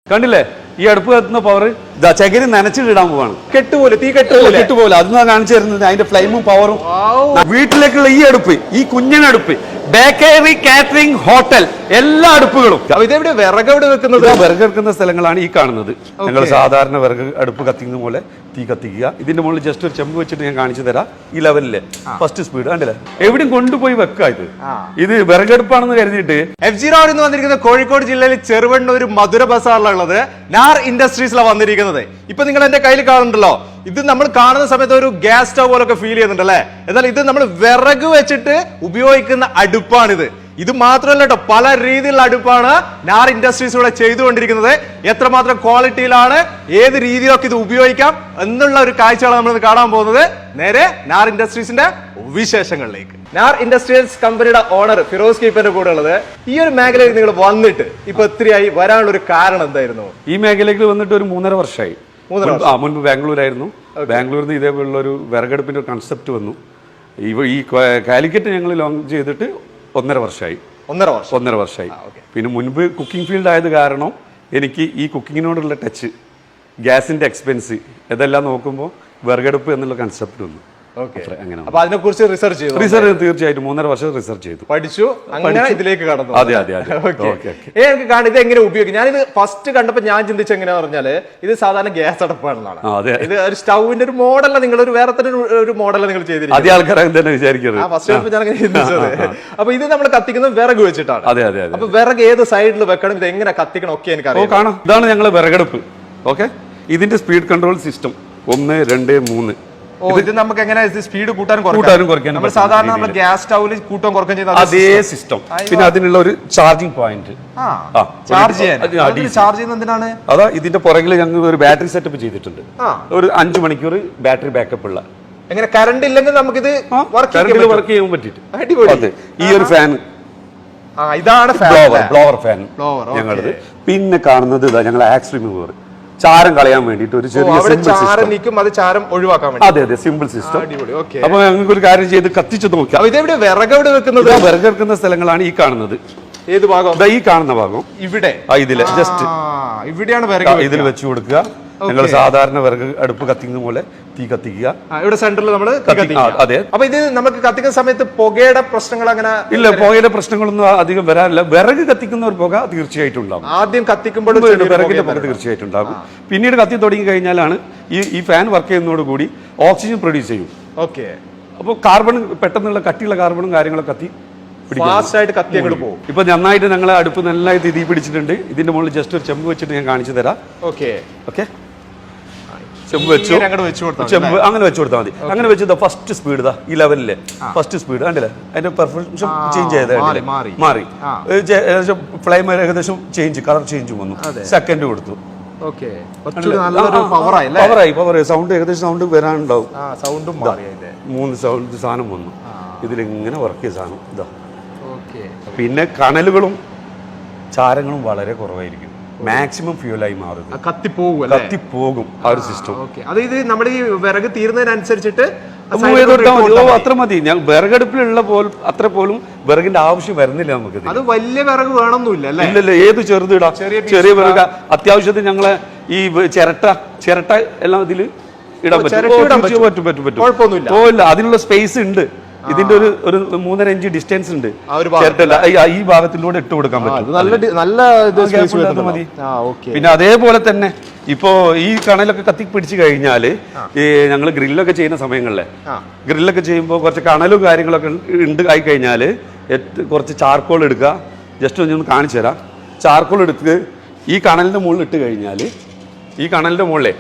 കണ്ടില്ലേ ഈ അടുപ്പ് കത്തുന്ന പവർ ചകിരി നനച്ചിടാൻ പോവാണ്. കെട്ടുപോലെ തീ കെട്ടുപോലെ അത് കാണിച്ചു തരുന്നത് അതിന്റെ ഫ്ലെയിമും പവറും. വീട്ടിലേക്കുള്ള ഈ അടുപ്പ്, ഈ കുഞ്ഞനടുപ്പ്, ബേക്കറി, കാറ്ററിംഗ്, ഹോട്ടൽ, എല്ലാ അടുപ്പുകളും ഇതെവിടെ വിറക് എവിടെ വെക്കുന്നത്? വിറക് എടുക്കുന്ന സ്ഥലങ്ങളാണ് ഈ കാണുന്നത്. ഞങ്ങൾ സാധാരണ വിറക് അടുപ്പ് കത്തിക്കുന്ന പോലെ തീ കത്തിക്കുക. ഇതിന്റെ മുകളിൽ ജസ്റ്റ് ഒരു ചെമ്പ് വെച്ചിട്ട് ഞാൻ കാണിച്ചു തരാം. ഈ ലെവലിലെ ഫസ്റ്റ് സ്പീഡ് കണ്ടില്ലേ, എവിടെയും കൊണ്ടുപോയി വെക്കുക. ഇത് വിറകടുപ്പാണെന്ന് കരുതിയിട്ട് F0 എന്ന് വന്നിരിക്കുന്നത് കോഴിക്കോട് ജില്ലയിൽ ചെറുവണ്ണൂർ മധുര ബസാറിലുള്ളത് നാർ ഇൻഡസ്ട്രീസിലാണ് വന്നിരിക്കുന്നത്. ഇപ്പൊ നിങ്ങൾ എന്റെ കയ്യിൽ കാണുന്നുണ്ടല്ലോ, ഇത് നമ്മൾ കാണുന്ന സമയത്ത് ഒരു ഗ്യാസ് സ്റ്റവ് പോലൊക്കെ ഫീൽ ചെയ്യുന്നുണ്ട് അല്ലേ? എന്നാൽ ഇത് നമ്മൾ വിറക് വെച്ചിട്ട് ഉപയോഗിക്കുന്ന അടുപ്പാണിത്. ഇത് മാത്രമല്ല കേട്ടോ, പല രീതിയിലുള്ള അടുപ്പാണ് നാർ ഇൻഡസ്ട്രീസ് ഇവിടെ ചെയ്തുകൊണ്ടിരിക്കുന്നത്. എത്രമാത്രം ക്വാളിറ്റിയിലാണ്, ഏത് രീതിയിലൊക്കെ ഇത് ഉപയോഗിക്കാം എന്നുള്ള ഒരു കാഴ്ചയാണ് നമ്മൾ കാണാൻ പോകുന്നത്. നേരെ നാർ ഇൻഡസ്ട്രീസിന്റെ വിശേഷങ്ങളിലേക്ക്. നാർ ഇൻഡസ്ട്രിയൽസ് കമ്പനിയുടെ ഓണർ ഫിറോസ് കീപ്പന്റെ കൂടെ ഉള്ളത്. ഈ ഒരു മേഖലയിൽ നിങ്ങൾ വന്നിട്ട് ഇപ്പൊ എത്രയായി, വരാനുള്ള ഒരു കാരണം എന്തായിരുന്നു? ഈ മേഖലയിൽ വന്നിട്ട് ഒരു 3.5 വർഷമായി. മുൻപ് ബാംഗ്ലൂരായിരുന്നു. ബാംഗ്ലൂരിൽ നിന്ന് ഇതേപോലുള്ള ഒരു വിറകടുപ്പിന്റെ ഒരു കൺസെപ്റ്റ് വന്നു. ഈ കാലിക്കറ്റ് ഞങ്ങൾ ലോഞ്ച് ചെയ്തിട്ട് 1.5 വർഷമായി. 1.5 വർഷമായി. പിന്നെ മുൻപ് കുക്കിംഗ് ഫീൽഡ് ആയത് കാരണം എനിക്ക് ഈ കുക്കിങ്ങിനോടുള്ള ടച്ച്, ഗ്യാസിന്റെ എക്സ്പെൻസ് ഇതെല്ലാം നോക്കുമ്പോൾ വിറകടുപ്പ് എന്നുള്ള കൺസെപ്റ്റ് വന്നു. അപ്പൊ അതിനെ കുറിച്ച് റിസർച്ച് ചെയ്തു? തീർച്ചയായിട്ടും 3.5 വർഷം റിസർച്ച് ചെയ്തു, പഠിച്ചു, അങ്ങനെ ഇതിലേക്ക് കടന്നു. അതെ. എനിക്ക് കാണാം ഇത് എങ്ങനെ ഉപയോഗിക്കും. ഞാനിത് ഫസ്റ്റ് കണ്ടപ്പോ ഞാൻ ചിന്തിച്ച എങ്ങനെയാ പറഞ്ഞാല്, ഇത് സാധാരണ ഗ്യാസ് അടുപ്പാണെന്നാണ്. ഇത് ഒരു സ്റ്റൗവിന്റെ ഒരു മോഡല, നിങ്ങൾ ഒരു വേറെ തന്നെ ഒരു മോഡല നിങ്ങൾ ചെയ്തിരിക്കുന്നത്. ഫസ്റ്റ് ഞാൻ അങ്ങനെ ചിന്തിച്ചത്. അപ്പൊ ഇത് നമ്മൾ കത്തിക്കുന്നത് വിറക് വെച്ചിട്ടാണ്. അപ്പൊ വിറക് ഏത് സൈഡിൽ വെക്കണം, ഇത് എങ്ങനെ കത്തിക്കണം ഒക്കെ എനിക്കറിയാം. ഇതാണ് ഞങ്ങള് വിറകടുപ്പ്. ഓക്കെ, ഇതിന്റെ സ്പീഡ് കൺട്രോൾ സിസ്റ്റം 1, 2, 3. ഇത് നമുക്ക് എങ്ങനെ സ്പീഡ് കൂട്ടാനും കുറയ്ക്കാനും നമ്മൾ സാധാരണ നമ്മൾ ഗ്യാസ് സ്റ്റൗവിൽ കൂട്ടാൻ കുറയ്ക്കാൻ ചെയ്യുന്ന അതേ സിസ്റ്റം. പിന്നെ അതിനുള്ള ഒരു ചാർജിങ് പോയിന്റ്, ചാർജ് ചെയ്യുന്നത് എന്തിനാണ്? അതാ ഇതിന്റെ പുറകിൽ ഞങ്ങൾ ഒരു ബാറ്ററി സെറ്റപ്പ് ചെയ്തിട്ടുണ്ട്. ഒരു 5 മണിക്കൂർ ബാറ്ററി ബാക്കപ്പ് ഉള്ള. എങ്ങനെ കറണ്ട് ഇല്ലെങ്കിൽ നമുക്കിത് വർക്ക് ചെയ്യാൻ പറ്റിയിട്ട്. ഈ ഒരു ഫാൻ, ഇതാണ് ബ്ലോവർ ഫാൻ ഞങ്ങളത്. പിന്നെ കാണുന്നത് ഇതാ ഞങ്ങൾ ആക്സ് റിമൂവർ, ചാരം കളയാൻ വേണ്ടിട്ട് ഒരു ചെറിയ അതെ സിമ്പിൾ സിസ്റ്റം. അപ്പൊ ഞങ്ങൾക്ക് ഒരു കാര്യം ചെയ്ത് കത്തിച്ചു നോക്കാം. വിറക് വെക്കുന്ന സ്ഥലങ്ങളാണ് ഈ കാണുന്നത്. ഏത് ഭാഗം? ഈ കാണുന്ന ഭാഗം ഇവിടെ, ഇതില് ജസ്റ്റ് ഇവിടെയാണ് ഇതിൽ വെച്ച് കൊടുക്കുക. ഞങ്ങൾ സാധാരണ വിറക് അടുപ്പ് കത്തിക്കുന്ന പോലെ തീ കത്തിക്കുക. ഇവിടെ സെന്ററിൽ നമ്മൾ അതെ. അപ്പൊ ഇത് നമുക്ക് കത്തിക്കുന്ന സമയത്ത് പുകയുടെ പ്രശ്നങ്ങൾ അങ്ങനെ ഇല്ല, പുകയുടെ പ്രശ്നങ്ങളൊന്നും അധികം വരാറില്ല. വിറക് കത്തിക്കുന്ന ഒരു പുക തീർച്ചയായിട്ടും ഉണ്ടാകും. ആദ്യം കത്തിക്കുമ്പോൾ വിറകിന്റെ പുക തീർച്ചയായിട്ടും ഉണ്ടാകും. പിന്നീട് കത്തി തുടങ്ങി കഴിഞ്ഞാലാണ് ഈ ഫാൻ വർക്ക് ചെയ്യുന്നതോടുകൂടി ഓക്സിജൻ പ്രൊഡ്യൂസ് ചെയ്യും. ഓക്കെ. അപ്പോൾ കാർബൺ, പെട്ടെന്നുള്ള കട്ടിയുള്ള കാർബണും കാര്യങ്ങളൊക്കെ കത്തി പോകും. ഇപ്പൊ നന്നായിട്ട് ഞങ്ങളെ അടുപ്പ് നന്നായിട്ട് തീ പിടിച്ചിട്ടുണ്ട്. ഇതിന്റെ മുകളിൽ ജസ്റ്റ് ഒരു ചെമ്പ് വെച്ചിട്ട് ഞാൻ കാണിച്ചു തരാം. ഓക്കെ. ചെമ്പ് വെച്ചു, ചെമ്പ് അങ്ങനെ വെച്ചു കൊടുത്താൽ മതി. അങ്ങനെ വെച്ച് ഫസ്റ്റ് സ്പീഡ് ഈ ലെവലിലെ ഫസ്റ്റ് സ്പീഡ് കണ്ടില്ലേ, അതിന്റെ പെർഫെക്ഷൻ ചേഞ്ച് ചെയ്ത് മാറി. ഫ്ലെയിം ഏകദേശം ചേഞ്ച്, കളർ ചേഞ്ച് വന്നു. സെക്കൻഡ് കൊടുത്തു. പവറായി. സൗണ്ട് ഏകദേശം സൗണ്ട് വരാനുണ്ടാവും. 3 സൗണ്ട് സാധനം വന്നു. ഇതിലിങ്ങനെ വർക്ക് ചെയ്ത സാധനം ഇതാ. പിന്നെ കണലുകളും ചാരങ്ങളും വളരെ കുറവായിരിക്കും. മാക്സിമം ഫ്യൂലായി മാറും, കത്തിപ്പോകും ആ ഒരു സിസ്റ്റം. അതായത് നമ്മുടെ ഈ വിറക് തീർന്നതിനനുസരിച്ചിട്ട് അത്ര മതി. ഞാൻ വിറകടുപ്പിലുള്ള അത്ര പോലും വിറകിന്റെ ആവശ്യം വരുന്നില്ല നമുക്ക്. അത് വലിയ വിറക് വേണമെന്നില്ല. ഇല്ലല്ല, ഏത് ചെറുതിടാം. ചെറിയ വിറക് അത്യാവശ്യത്തിന് ഞങ്ങളെ ഈ ചിരട്ട എല്ലാം ഇതിൽ ഇടാൻ പറ്റും. കുഴപ്പമില്ല, അതിനുള്ള സ്പേസ് ഉണ്ട്. ഇതിന്റെ ഒരു 3.5 ഇഞ്ച് ഡിസ്റ്റൻസ് ഉണ്ട്. ഈ ഭാഗത്തിലൂടെ ഇട്ട് കൊടുക്കാൻ പറ്റും. മതി. പിന്നെ അതേപോലെ തന്നെ ഇപ്പോ ഈ കണലൊക്കെ കത്തി പിടിച്ചു കഴിഞ്ഞാല് ഞങ്ങൾ ഗ്രില്ലൊക്കെ ചെയ്യുന്ന സമയങ്ങളിലെ ഗ്രില്ലൊക്കെ ചെയ്യുമ്പോൾ കുറച്ച് കണലും കാര്യങ്ങളൊക്കെ ആയി കഴിഞ്ഞാല് കുറച്ച് ചാർക്കോൾ എടുക്കുക. ജസ്റ്റ് ഒന്ന് കാണിച്ചു തരാം. ചാർക്കോൾ എടുത്ത് ഈ കണലിന്റെ മുകളിൽ ഇട്ട് കഴിഞ്ഞാല്, ഈ കണലിന്റെ മുകളിലെ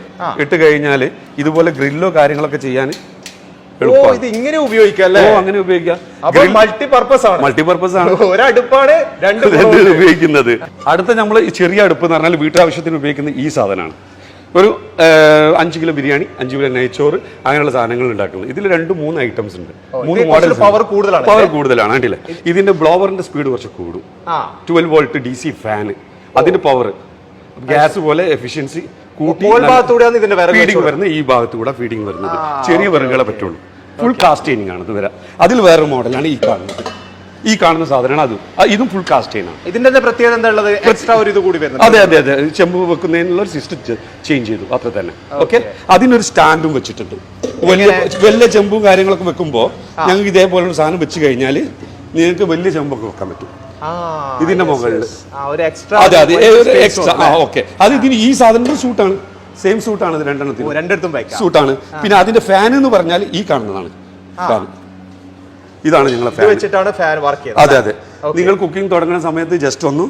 ഇട്ട് കഴിഞ്ഞാല് ഇതുപോലെ ഗ്രില്ലോ കാര്യങ്ങളൊക്കെ ചെയ്യാൻ ഇങ്ങനെ ഉപയോഗിക്കാം. അങ്ങനെ ഉപയോഗിക്കാം. മൾട്ടിപർപ്പസ് ആണ്. ഒരടുപ്പാണ് രണ്ട് ഉപയോഗിക്കുന്നത്. അടുത്ത നമ്മൾ ചെറിയ അടുപ്പ് എന്ന് പറഞ്ഞാൽ വീട്ടാവശ്യത്തിന് ഉപയോഗിക്കുന്ന ഈ സാധനമാണ്. ഒരു 5 കിലോ ബിരിയാണി, 5 കിലോ നെയ്ച്ചോറ്, അങ്ങനെയുള്ള സാധനങ്ങൾ ഉണ്ടാക്കുന്നത്. ഇതിൽ 2-3 ഐറ്റംസ് ഉണ്ട്. 3 മോഡൽസ്. പവർ കൂടുതലാണ്. കണ്ടില്ലേ, ഇതിന്റെ ബ്ലോവറിന്റെ സ്പീഡ് കുറച്ച് കൂടും. 12 വോൾട്ട് DC ഫാൻ, അതിന്റെ പവർ ഗ്യാസ് പോലെ എഫിഷ്യൻസി കൂട്ടി ഫീഡിംഗ് വരുന്നത്. ഈ ഭാഗത്തുകൂടെ ഫീഡിംഗ് വരുന്നത് ചെറിയ വിറകുകളെ പറ്റുള്ളൂ. ഫുൾ കാസ്റ്റൈനിങ് ആണ് ഇത് വരാം. അതിൽ വേറെ മോഡലാണ് ഈ കാണുന്നത്. ഈ കാണുന്ന സാധനമാണ് അതും ഇതും ഫുൾ കാസ്റ്റ് ചെയ്യുന്നതാണ്. ഇതിന്റെ പ്രത്യേകത എന്താ ഉള്ളത്? എക്സ്ട്രാ ഒരു ഇത് കൂടി വരുന്നത്. അതെ അതെ അതെ, ചെമ്പ് വെക്കുന്നതിനുള്ള ഒരു സിസ്റ്റം ചേഞ്ച് ചെയ്തു അത്ര തന്നെ. ഓക്കെ, അതിനൊരു സ്റ്റാൻഡും വെച്ചിട്ടുണ്ട്. വലിയ ചെമ്പും കാര്യങ്ങളൊക്കെ വെക്കുമ്പോൾ ഞങ്ങൾക്ക് ഇതേപോലുള്ള സാധനം വെച്ച് കഴിഞ്ഞാൽ നിങ്ങൾക്ക് വലിയ ചെമ്പൊക്കെ വെക്കാൻ പറ്റും ഇതിന്റെ മുകളിൽ. അതെ അതെ, എക്സ്ട്രാ. ഓക്കെ, അത് ഇതിന് ഈ സാധനത്തിന് സൂട്ടാണ്, സെയിം സൂട്ടാണ് ഇത് രണ്ടെണ്ണത്തിനും സൂട്ടാണ്. പിന്നെ അതിന്റെ ഫാൻ എന്ന് പറഞ്ഞാൽ ഈ കാണുന്നതാണ് ഫാൻ. ഇതാണ് ഞങ്ങളെ ഫാൻ വെച്ചിട്ടാണ് ഫാൻ വർക്ക് ചെയ്യുന്നത്. അതെ അതെ, നിങ്ങൾ കുക്കിംഗ് തുടങ്ങുന്ന സമയത്ത് ജസ്റ്റ് ഒന്ന്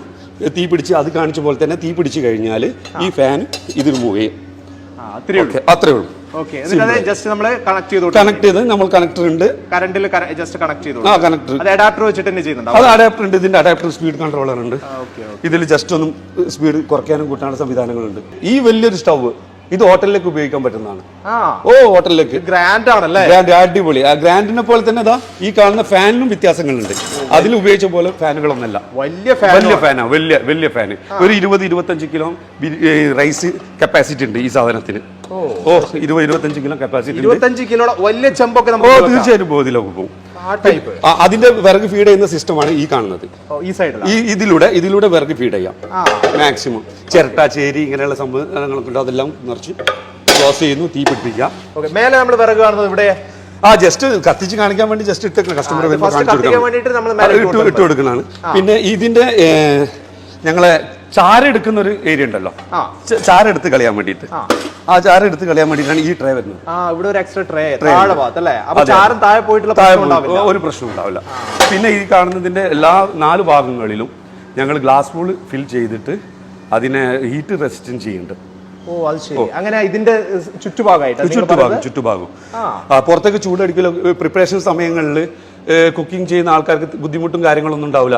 തീ പിടിച്ച് അത് കാണിച്ച പോലെ തന്നെ തീ പിടിച്ച് കഴിഞ്ഞാൽ ഈ ഫാൻ ഇതിന് മൂവ് ചെയ്യും. അത്രേ ഉള്ളൂ. കണക്ട് ചെയ്ത് നമ്മൾ കണക്ടർ ഉണ്ട്, കറണ്ടിൽ ജസ്റ്റ് കണക്ട് ചെയ്തു. അത് അഡാപ്റ്റർ വെച്ചിട്ട് തന്നെ ചെയ്യുന്നുണ്ട്. അത് അഡാപ്റ്റർ ഉണ്ട്, ഇതിന്റെ അഡാപ്റ്റർ സ്പീഡ് കൺട്രോളർ ഉണ്ട്. ഇതിൽ ജസ്റ്റ് ഒന്നും സ്പീഡ് കുറയ്ക്കാനും കൂട്ടാനും സംവിധാനങ്ങളുണ്ട്. ഈ വലിയൊരു സ്റ്റവ് ഇത് ഹോട്ടലിലേക്ക് ഉപയോഗിക്കാൻ പറ്റുന്നതാണ്. ഹോട്ടലിലേക്ക് ഗ്രാൻഡ് ആണല്ലേ? ഗ്രാൻഡ്, അടിപൊളി. ആ ഗ്രാൻഡിനെ പോലെ തന്നെ ഇതാ ഈ കാണുന്ന ഫാനിനും വ്യത്യാസങ്ങളുണ്ട്. അതിൽ ഉപയോഗിച്ച പോലെ ഫാനുകളൊന്നല്ല, വലിയ ഫാനാണ്. വലിയ ഫാന് ഒരു 20-25 കിലോ റൈസ് കപ്പാസിറ്റി ഉണ്ട് ഈ സാധനത്തിന്. 20-25 കിലോ കപ്പാസിറ്റി. 25 കിലോ വലിയ ചെമ്പൊക്കെ തീർച്ചയായിട്ടും ബോധിയിലൊക്കെ പോകും. അതിന്റെ വിറക് ഫീഡ് ചെയ്യുന്ന സിസ്റ്റമാണ് ഈ കാണുന്നത്. ഇതിലൂടെ വിറക് ഫീഡ് ചെയ്യാം മാക്സിമം. ചിരട്ട, ചേരി ഇങ്ങനെയുള്ള സംഭവങ്ങളൊക്കെ ഉണ്ട്, അതെല്ലാം നിറച്ച് ക്ലോസ് ചെയ്യുന്നു, തീ പിടിപ്പിക്കുക. മേലെ നമ്മൾ വിറക് കാണുന്നത് ഇവിടെ ജസ്റ്റ് കത്തിച്ച് കാണിക്കാൻ വേണ്ടി ജസ്റ്റ് ഇട്ട് കസ്റ്റമർ ഇട്ട് കൊടുക്കുന്നതാണ്. പിന്നെ ഇതിന്റെ ഞങ്ങളെ ചാരെടുക്കുന്ന ഒരു ഏരിയ ഉണ്ടല്ലോ, ചാരെടുത്ത് കളയാൻ വേണ്ടിയിട്ട്, ആ ചാരെടുത്ത് കളയാൻ വേണ്ടിയിട്ടാണ് ഈ ട്രേ വരുന്നത്. ഇവിടെ ഒരു എക്സ്ട്രാ ട്രേ ഒരു പ്രശ്നം ഉണ്ടാവില്ല. പിന്നെ ഈ കാണുന്നതിന്റെ എല്ലാ 4 ഭാഗങ്ങളിലും ഞങ്ങൾ ഗ്ലാസ് വൂൾ ഫിൽ ചെയ്തിട്ട് അതിനെ ഹീറ്റ് റെസിസ്റ്റൻസ് ചെയ്യുന്നുണ്ട്. അങ്ങനെ ഇതിന്റെ ചുറ്റുഭാഗം പുറത്തേക്ക് ചൂടടിക്കലോ പ്രിപ്പറേഷൻ സമയങ്ങളിൽ കുക്കിംഗ് ചെയ്യുന്ന ആൾക്കാർക്ക് ബുദ്ധിമുട്ടും കാര്യങ്ങളൊന്നും ഉണ്ടാവില്ല.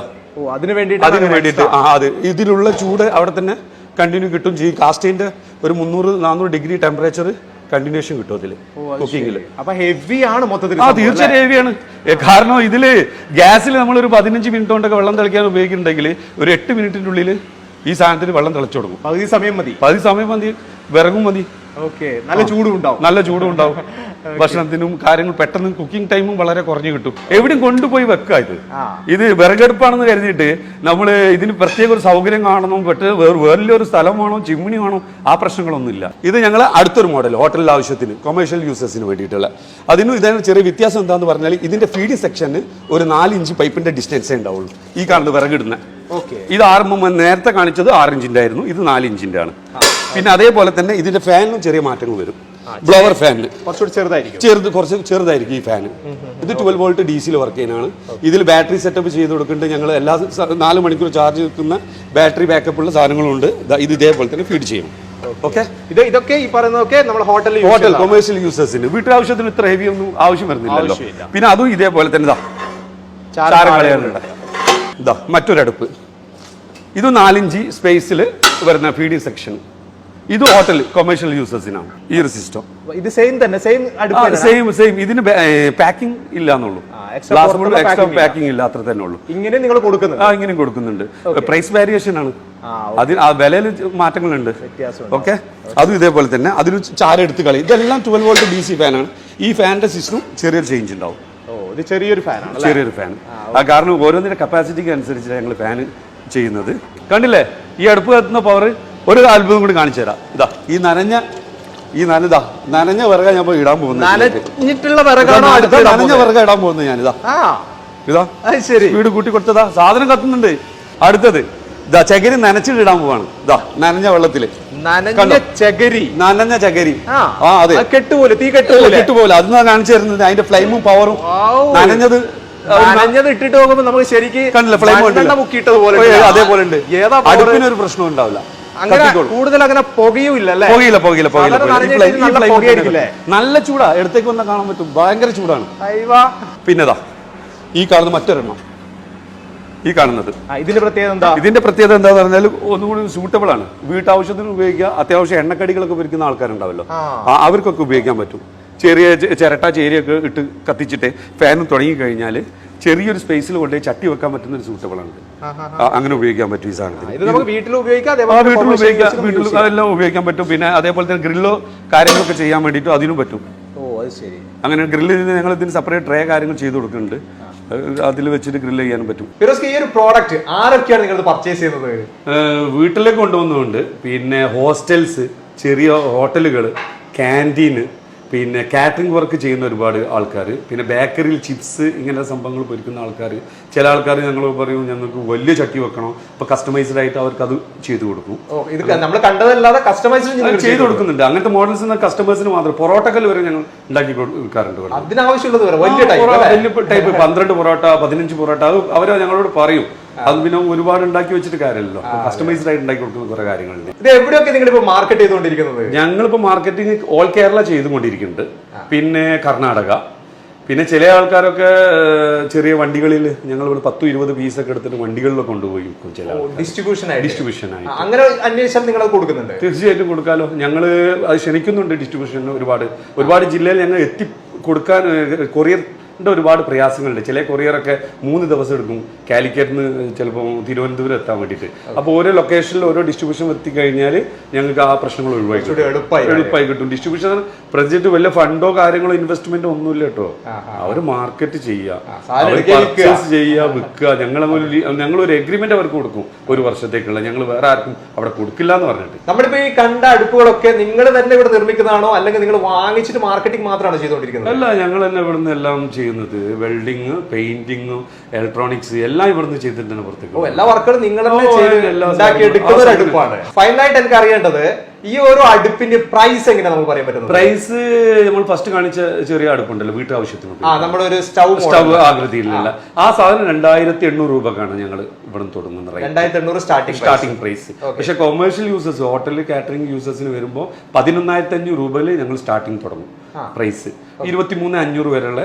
അതിന് വേണ്ടിയിട്ട് അതെ, ഇതിലുള്ള ചൂട് അവിടെ തന്നെ കണ്ടിന്യൂ കിട്ടും ചെയ്യും. കാസ്റ്റിന്റെ ഒരു 300-400 ഡിഗ്രി ടെമ്പറേച്ചർ കണ്ടിന്യൂഷൻ കിട്ടും അതില് കുക്കിങ്ങിൽ. തീർച്ചയായും ഹെവിയാണ്. കാരണം ഇതില് ഗ്യാസിൽ നമ്മൾ ഒരു 15 മിനിറ്റ് കൊണ്ടൊക്കെ വെള്ളം തിളയ്ക്കാൻ ഉപയോഗിക്കുന്നുണ്ടെങ്കിൽ ഒരു 8 മിനിറ്റിന്റെ ഉള്ളിൽ ഈ സാധനത്തിന് വെള്ളം തിളച്ചു കൊടുക്കും. പകുതി സമയം മതി, വിറകും മതി. നല്ല ചൂടും ഉണ്ടാവും. ഭക്ഷണത്തിനും കാര്യങ്ങൾ പെട്ടെന്ന് കുക്കിംഗ് ടൈമും വളരെ കുറഞ്ഞു കിട്ടും. എവിടെയും കൊണ്ടുപോയി വെക്കുക. ഇത് വിറകെടുപ്പാണെന്ന് കരുതിയിട്ട് നമ്മൾ ഇതിന് പ്രത്യേക ഒരു സൗകര്യം കാണണം, വേറൊരു സ്ഥലം വേണം, ചിമ്മിണി വേണം, ആ പ്രശ്നങ്ങളൊന്നുമില്ല. ഇത് ഞങ്ങൾ അടുത്തൊരു മോഡൽ ഹോട്ടലിൽ ആവശ്യത്തിന് കൊമേഴ്ഷ്യൽ യൂസേഴ്സിന് വേണ്ടിയിട്ടുള്ള. അതിനും ഇതിന് ചെറിയ വ്യത്യാസം എന്താന്ന് പറഞ്ഞാൽ ഇതിന്റെ ഫീഡിംഗ് സെക്ഷന് ഒരു 4 ഇഞ്ച് പൈപ്പിന്റെ ഡിസ്റ്റൻസേ ഉണ്ടാവുള്ളൂ. ഈ കാണുന്നത് വിറകിടുന്ന ഇത് നേരത്തെ കാണിച്ചത് 6 ഇഞ്ചിന്റെ ആയിരുന്നു, ഇത് 4 ഇഞ്ചിന്റെ ആണ്. പിന്നെ അതേപോലെ തന്നെ ഇതിന്റെ ഫാനിനും ചെറിയ മാറ്റങ്ങൾ വരും. ബ്ലോവർ ഫാനിന് കുറച്ച് ചെറുതായിരിക്കും ഈ ഫാന്. ഇത് 12 വോൾട്ട് DC വർക്ക് ചെയ്യാനാണ്. ഇതിൽ ബാറ്ററി സെറ്റപ്പ് ചെയ്ത് കൊടുക്കുന്നുണ്ട് ഞങ്ങൾ. എല്ലാ 4 മണിക്കൂർ ചാർജ് നിൽക്കുന്ന ബാറ്ററി ബാക്കപ്പ് ഉള്ള സാധനങ്ങളുണ്ട്. ഇത് ഇതേപോലെ തന്നെ ഫീഡ് ചെയ്യും. ഇതൊക്കെ ഈ പറയുന്നതൊക്കെ നമ്മൾ ഹോട്ടൽ കൊമേഴ്ഷ്യൽ യൂസേഴ്സിന് വീട്ടാവശ്യത്തിന് ഇത്ര ഹെവി ഒന്നും ആവശ്യം വരുന്നില്ലല്ലോ. പിന്നെ അതും ഇതേപോലെ തന്നെ ചാരം കളയാനുണ്ട്. മറ്റൊരടുപ്പ്, ഇത് 4 ഇഞ്ച് സ്പേസിൽ വരുന്ന ഫീഡിംഗ് സെക്ഷൻ. ഇത് ഹോട്ടൽ കൊമേഴ്ഷ്യൽ യൂസേഴ്സിനാണ് ഈ ഒരു സിസ്റ്റം. ഇത് സെയിം. ഇതിന് പാക്കിംഗ് ഇല്ല എന്നുള്ളൂ, എക്സ്ട്രാ പാക്കിംഗ് ഇല്ല, അത്ര തന്നെ ഉള്ളൂ. ഇങ്ങനെ നിങ്ങൾ കൊടുക്കുന്നുണ്ട്. പ്രൈസ് വേരിയേഷൻ ആണ്, അതിന് ആ വിലയിൽ മാറ്റങ്ങളുണ്ട്. ഓക്കെ, അതും ഇതേപോലെ തന്നെ. അതിന് ചാരെടുത്ത് കളി. ഇതെല്ലാം 12 വോൾട്ട് DC ഫാനാണ്. ഈ ഫാനിന്റെ സിസ്റ്റം ചെറിയൊരു ചേഞ്ച് ഉണ്ടാവും. ചെറിയൊരു ഫാൻ. കാരണം ഓരോന്നിന്റെ കപ്പാസിറ്റിക്ക് അനുസരിച്ച് ഞങ്ങൾ ഫാൻ ചെയ്യുന്നത്. കണ്ടില്ലേ ഈ അടുപ്പ് കത്തുന്ന പവർ? ഒരു അത്ഭുതം കൂടി കാണിച്ചു തരാം. ഈ നനഞ്ഞ വിറക ഞാൻ പോയി ഇടാൻ പോകുന്നത്. നനഞ്ഞ വിറക ഇടാൻ പോകുന്നത് ഞാനിതാ. സ്പീഡ് കൂട്ടി കൊടുത്തതാ, സാധനം കത്തുന്നുണ്ട്. അടുത്തത് ചകിരി നനച്ചിട്ട് ഇടാൻ പോവാണ്. നനഞ്ഞ വെള്ളത്തില് നനഞ്ഞ ചകിരി. അതെ, കെട്ടുപോലെ. അത് കാണിച്ചു തരുന്നത് അതിന്റെ ഫ്ലെയിമും പവറും. നനഞ്ഞത് ഇട്ടിട്ട് പോകുമ്പോ നമുക്ക് ശരിക്കും കണ്ടില്ല, ഫ്ലെയിം അതേപോലെ ഉണ്ട്. അടുപ്പിനൊരു പ്രശ്നം ഉണ്ടാവില്ല. കൂടുതൽ അങ്ങനെ പുകയില്ല. നല്ല ചൂടാ, എടുത്തേക്ക് വന്നാൽ കാണാൻ പറ്റും. ഭയങ്കര ചൂടാണ്. പിന്നെതാ ഈ കാണുന്ന മറ്റൊരെണ്ണം, ഈ കാണുന്നത്. ഇതിന്റെ പ്രത്യേകത എന്താന്ന് പറഞ്ഞാൽ ഒന്നുകൂടി സൂട്ടബിൾ ആണ്. വീട്ടാവശ്യത്തിന് ഉപയോഗിക്കുക. അത്യാവശ്യം എണ്ണക്കടികളൊക്കെ പൊരിക്കുന്ന ആൾക്കാരുണ്ടാവല്ലോ, അവർക്കൊക്കെ ഉപയോഗിക്കാൻ പറ്റും. ചെറിയ ചിരട്ട, ചേരിയൊക്കെ ഇട്ട് കത്തിച്ചിട്ട് ഫാനും തുടങ്ങി കഴിഞ്ഞാൽ ചെറിയൊരു സ്പേസിൽ കൊണ്ടുപോയി ചട്ടി വെക്കാൻ പറ്റുന്ന ഒരു സൂട്ടബിൾ ആണ്. അങ്ങനെ ഉപയോഗിക്കാൻ പറ്റും ഈ സാധനത്തിന്. വീട്ടിൽ അതെല്ലാം ഉപയോഗിക്കാൻ പറ്റും. പിന്നെ അതേപോലെ തന്നെ ഗ്രില്ലോ കാര്യങ്ങളൊക്കെ ചെയ്യാൻ വേണ്ടിയിട്ടും അതിനും പറ്റും. അങ്ങനെ ഗ്രില്ലിൽ ഞങ്ങൾ ഇതിന് സെപ്പറേറ്റ് ട്രേ കാര്യങ്ങൾ ചെയ്ത് കൊടുക്കുന്നുണ്ട്. അതിൽ വെച്ചിട്ട് ഗ്രില്ല് ചെയ്യാനും പറ്റും. ഫിറോസ്ക്ക്, ഈ ഒരു പ്രോഡക്റ്റ് ആരൊക്കെയാണ് നിങ്ങൾ പർച്ചേസ് ചെയ്യുന്നത്? വീട്ടിലേക്ക് കൊണ്ടുപോകുന്നുണ്ട്, പിന്നെ ഹോസ്റ്റൽസ്, ചെറിയ ഹോട്ടലുകൾ, ക്യാൻറ്റീന്, പിന്നെ കാറ്ററിംഗ് വർക്ക് ചെയ്യുന്ന ഒരുപാട് ആൾക്കാർ, പിന്നെ ബേക്കറിയിൽ ചിപ്സ് ഇങ്ങനെ സംഭവങ്ങൾ പൊരിക്കുന്ന ആൾക്കാർ. ചില ആൾക്കാർ ഞങ്ങൾ പറയും ഞങ്ങൾക്ക് വലിയ ചട്ടി വെക്കണം, ഇപ്പൊ കസ്റ്റമൈസ്ഡ് ആയിട്ട് അവർക്ക് അത് ചെയ്തു കൊടുക്കും. ഇത് നമ്മൾ കണ്ടതല്ലാതെ കസ്റ്റമൈസ്ഡ് ചെയ്തു കൊടുക്കുന്നുണ്ട്. അങ്ങനത്തെ മോഡൽസ് കസ്റ്റമേഴ്സിന് മാത്രം. പൊറോട്ടക്കൽ വരെ ഞങ്ങൾ ഉണ്ടാക്കി കൊടുക്കാറുണ്ട്. അതിനാവശ്യമുള്ളത് വലിയ ടൈപ്പ് 12 പൊറോട്ട, 15 പൊറോട്ട, അത് അവരെ ഞങ്ങളോട് പറയും. അത് പിന്നെ ഒരുപാട് ഉണ്ടാക്കി വെച്ചിട്ട് കാര്യമല്ലോ, കസ്റ്റമൈസ്ഡ് ആയിട്ട് ഉണ്ടാക്കി കൊടുക്കുന്ന കുറെ കാര്യങ്ങളുണ്ട്. ഇത് എവിടെയൊക്കെ നിങ്ങൾ ഇപ്പൊ മാർക്കറ്റ് ചെയ്തുകൊണ്ടിരിക്കുന്നത്? ഞങ്ങളിപ്പോ മാർക്കറ്റിംഗ് ഓൾ കേരള ചെയ്തുകൊണ്ടിരിക്കുന്നുണ്ട്, പിന്നെ കർണാടക, പിന്നെ ചില ആൾക്കാരൊക്കെ ചെറിയ വണ്ടികളിൽ ഞങ്ങൾ ഇവിടെ 10-20 പീസൊക്കെ എടുത്തിട്ട് വണ്ടികളിലൊക്കെ കൊണ്ടുപോയി ചില ഡിസ്ട്രിബ്യൂഷനായി. അങ്ങനെ അന്വേഷിച്ചാൽ നിങ്ങൾ കൊടുക്കുന്നുണ്ട്? തീർച്ചയായിട്ടും കൊടുക്കാലോ. ഞങ്ങൾ അത് ക്ഷണിക്കുന്നുണ്ട് ഡിസ്ട്രിബ്യൂഷന്. ഒരുപാട് ജില്ലയിൽ ഞങ്ങൾ എത്തി കൊടുക്കാൻ കൊറിയർ ഒരുപാട് പ്രയാസങ്ങളുണ്ട്. ചില കൊറിയറൊക്കെ 3 ദിവസം എടുക്കും കാലിക്കറ്റിൽ നിന്ന് ചിലപ്പോൾ തിരുവനന്തപുരം എത്താൻ വേണ്ടിയിട്ട്. അപ്പോൾ ഓരോ ലൊക്കേഷനിൽ ഓരോ ഡിസ്ട്രിബ്യൂഷൻ എത്തിക്കഴിഞ്ഞാൽ ഞങ്ങൾക്ക് ആ പ്രശ്നങ്ങൾ എളുപ്പമായി കിട്ടും. ഡിസ്ട്രിബ്യൂഷൻ പ്രത്യേകിച്ച് വലിയ ഫണ്ടോ കാര്യങ്ങളോ ഇൻവെസ്റ്റ്മെന്റോ ഒന്നുമില്ല കേട്ടോ. അവർ മാർക്കറ്റ് ചെയ്യുക, പർച്ചേസ് ചെയ്യുക, വിൽക്കുക. ഞങ്ങളൊരു എഗ്രിമെന്റ് അവർക്ക് കൊടുക്കും 1 വർഷത്തേക്കുള്ള. ഞങ്ങൾ വേറെ ആർക്കും അവിടെ കൊടുക്കില്ല എന്ന് പറഞ്ഞിട്ട്. നമ്മളിപ്പോ ഈ കണ്ട അടുപ്പുകളൊക്കെ നിങ്ങൾ തന്നെ ഇവിടെ നിർമ്മിക്കുന്നതാണോ, അല്ലെങ്കിൽ നിങ്ങൾ വാങ്ങിച്ചിട്ട് മാർക്കറ്റിംഗ് മാത്രമാണ് ചെയ്തുകൊണ്ടിരിക്കുന്നത്? അല്ല, ഞങ്ങൾ തന്നെ ഇവിടുന്ന് എല്ലാം ചെയ്യുന്നത്. വെൽഡിങ്, പെയിന്റിങ്, ഇലക്ട്രോണിക്സ് എല്ലാം ഇവിടുന്ന് ചെയ്തിട്ടാണ് പുറത്തേക്ക്. എല്ലാ വർക്കുകളും നിങ്ങൾ അടുപ്പാണ്. ഫൈനലായിട്ട് എനിക്ക് അറിയേണ്ടത് ഈ ഓരോ അടുപ്പിന്റെ പ്രൈസ് എങ്ങനെ നമുക്ക് പറയാൻ പറ്റുന്നത്? പ്രൈസ് നമ്മൾ ഫസ്റ്റ് കാണിച്ച ചെറിയ അടുപ്പുണ്ടല്ലോ വീട്ടാവശ്യത്തിന്, നമ്മുടെ ഒരു സ്റ്റവ് ആകൃതിയിലുള്ള ആ സാധനം 2800 രൂപക്കാണ് ഞങ്ങൾ ഇവിടെ തുടങ്ങുന്നത്. 2800 സ്റ്റാർട്ടിംഗ് പ്രൈസ്. പക്ഷെ കൊമേഴ്ഷ്യൽ യൂസേഴ്സ്, ഹോട്ടൽ കാറ്ററിംഗ് യൂസേഴ്സിന് വരുമ്പോൾ 11,500 രൂപയിൽ ഞങ്ങൾ സ്റ്റാർട്ടിംഗ് തുടങ്ങും പ്രൈസ്. 23,500 വരെയുള്ള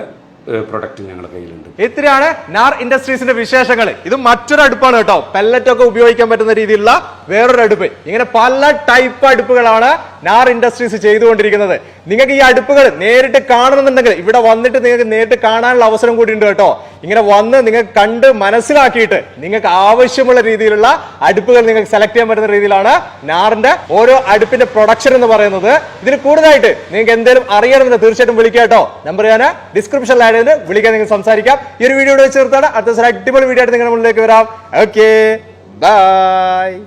പ്രൊഡക്റ്റ് ഞങ്ങളുടെ കയ്യിലുണ്ട്. ഇത്രയാണ് നാർ ഇൻഡസ്ട്രീസിന്റെ വിശേഷങ്ങൾ. ഇത് മറ്റൊരു അടുപ്പാണ് കേട്ടോ, പെല്ലറ്റ് ഒക്കെ ഉപയോഗിക്കാൻ പറ്റുന്ന രീതിയിലുള്ള വേറൊരു അടുപ്പ്. ഇങ്ങനെ പല ടൈപ്പ് അടുപ്പുകളാണ് നാർ ഇൻഡസ്ട്രീസ് ചെയ്തുകൊണ്ടിരിക്കുന്നത്. നിങ്ങൾക്ക് ഈ അടുപ്പുകൾ നേരിട്ട് കാണണമെന്നുണ്ടെങ്കിൽ ഇവിടെ വന്നിട്ട് നിങ്ങൾക്ക് നേരിട്ട് കാണാനുള്ള അവസരം കൂടി ഉണ്ട് കേട്ടോ. ഇങ്ങനെ വന്ന് നിങ്ങൾക്ക് കണ്ട് മനസ്സിലാക്കിയിട്ട് നിങ്ങൾക്ക് ആവശ്യമുള്ള രീതിയിലുള്ള അടുപ്പുകൾ നിങ്ങൾക്ക് സെലക്ട് ചെയ്യാൻ പറ്റുന്ന രീതിയിലാണ് നാറിന്റെ ഓരോ അടുപ്പിന്റെ പ്രൊഡക്ഷൻ എന്ന് പറയുന്നത്. ഇതിന് കൂടുതലായിട്ട് നിങ്ങൾക്ക് എന്തെങ്കിലും അറിയണമെന്ന് തീർച്ചയായിട്ടും വിളിക്കാം കേട്ടോ. നമ്പർ ഞാൻ ഡിസ്ക്രിപ്ഷനിൽ ആഡ് ചെയ്ത് വിളിക്കാൻ നിങ്ങൾക്ക് സംസാരിക്കാം. ഈ ഒരു വീഡിയോ വെച്ച് തീർത്താണ്. അടുത്ത ദിവസം അടിപൊളി വീഡിയോ ആയിട്ട് നിങ്ങളുടെ മുന്നിലേക്ക് വരാം. Okay, by.